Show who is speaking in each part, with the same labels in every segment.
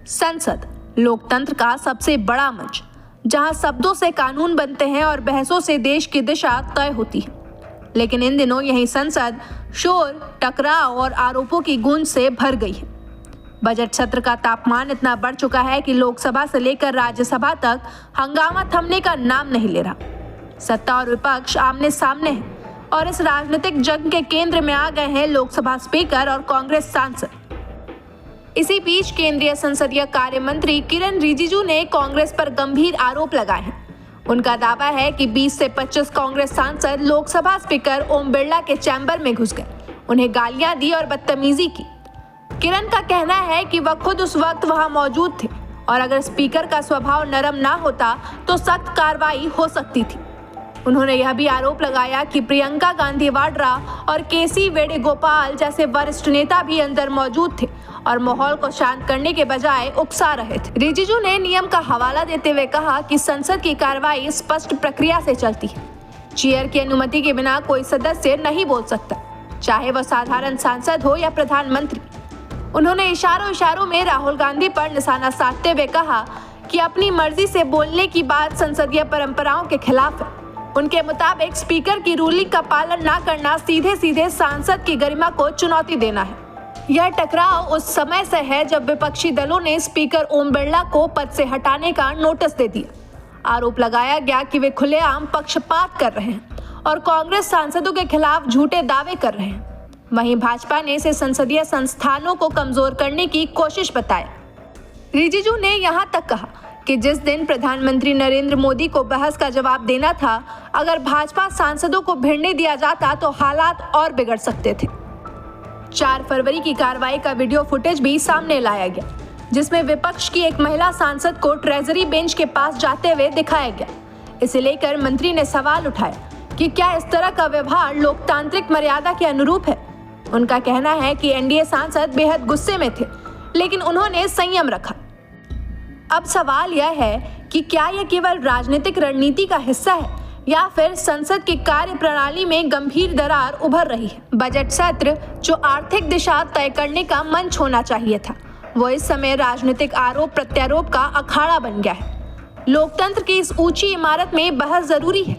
Speaker 1: संसद लोकतंत्र का सबसे बड़ा मंच, जहां शब्दों से कानून बनते हैं और बहसों से देश की दिशा तय होती है। लेकिन इन दिनों यही संसद शोर, टकराव और आरोपों की गूंज से भर गई है। बजट सत्र का तापमान इतना बढ़ चुका है कि लोकसभा से लेकर राज्यसभा तक हंगामा थमने का नाम नहीं ले रहा। सत्ता और विपक्ष आमने सामने हैं और इस राजनीतिक जंग के केंद्र में आ गए हैं लोकसभा स्पीकर और कांग्रेस सांसद। इसी बीच केंद्रीय संसदीय कार्य मंत्री किरण रिजिजू ने कांग्रेस पर गंभीर आरोप लगाए हैं। उनका दावा है कि 20 से 25 कांग्रेस सांसद लोकसभा स्पीकर ओम बिरला के चैम्बर में घुस गए, उन्हें गालियां दी और बदतमीजी की। किरण का कहना है कि वह खुद उस वक्त वहां मौजूद थे और अगर स्पीकर का स्वभाव नरम ना होता तो सख्त कार्रवाई हो सकती थी। उन्होंने यह भी आरोप लगाया कि प्रियंका गांधी वाड्रा और केसी वेणुगोपाल जैसे वरिष्ठ नेता भी अंदर मौजूद थे और माहौल को शांत करने के बजाय उकसा रहे थे। रिजिजू ने नियम का हवाला देते हुए कहा कि संसद की कार्रवाई स्पष्ट प्रक्रिया से चलती है। चेयर की अनुमति के बिना कोई सदस्य नहीं बोल सकता, चाहे वह साधारण सांसद हो या प्रधानमंत्री। उन्होंने इशारों में राहुल गांधी पर निशाना साधते हुए कहा कि अपनी मर्जी से बोलने की बात संसदीय परंपराओं के खिलाफ है। उनके मुताबिक स्पीकर की रूलिंग का पालन न करना सीधे सीधे सांसद की गरिमा को चुनौती देना है। यह टकराव उस समय से है जब विपक्षी दलों ने स्पीकर ओम बिरला को पद से हटाने का नोटिस दे दिया। आरोप लगाया गया कि वे खुलेआम पक्षपात कर रहे हैं और कांग्रेस सांसदों के खिलाफ झूठे दावे कर रहे हैं। वहीं भाजपा ने इसे संसदीय संस्थानों को कमजोर करने की कोशिश बताया। रिजिजू ने यहां तक कहा कि जिस दिन प्रधानमंत्री नरेंद्र मोदी को बहस का जवाब देना था, अगर भाजपा सांसदों को भिड़ने दिया जाता तो हालात और बिगड़ सकते थे। 4 फरवरी की कार्रवाई का वीडियो फुटेज भी सामने लाया गया, जिसमें विपक्ष की एक महिला सांसद को ट्रेजरी बेंच के पास जाते हुए दिखाया गया। इसे लेकर मंत्री ने सवाल उठाया कि क्या इस तरह का व्यवहार लोकतांत्रिक मर्यादा के अनुरूप है। उनका कहना है कि एनडीए सांसद बेहद गुस्से में थे, लेकिन उन्होंने संयम रखा। अब सवाल यह है कि क्या यह केवल राजनीतिक रणनीति का हिस्सा है या फिर संसद की कार्य प्रणाली में गंभीर दरार उभर रही है। बजट सत्र, जो आर्थिक दिशा तय करने का मंच होना चाहिए था, वो इस समय राजनीतिक आरोप प्रत्यारोप का अखाड़ा बन गया है। लोकतंत्र की इस ऊंची इमारत में बहस जरूरी है,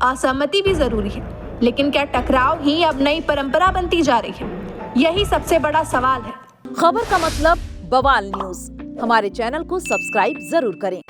Speaker 1: असहमति भी जरूरी है, लेकिन क्या टकराव ही अब नई परंपरा बनती जा रही है? यही सबसे बड़ा सवाल है।
Speaker 2: खबर का मतलब बवाल न्यूज। हमारे चैनल को सब्सक्राइब जरूर करें।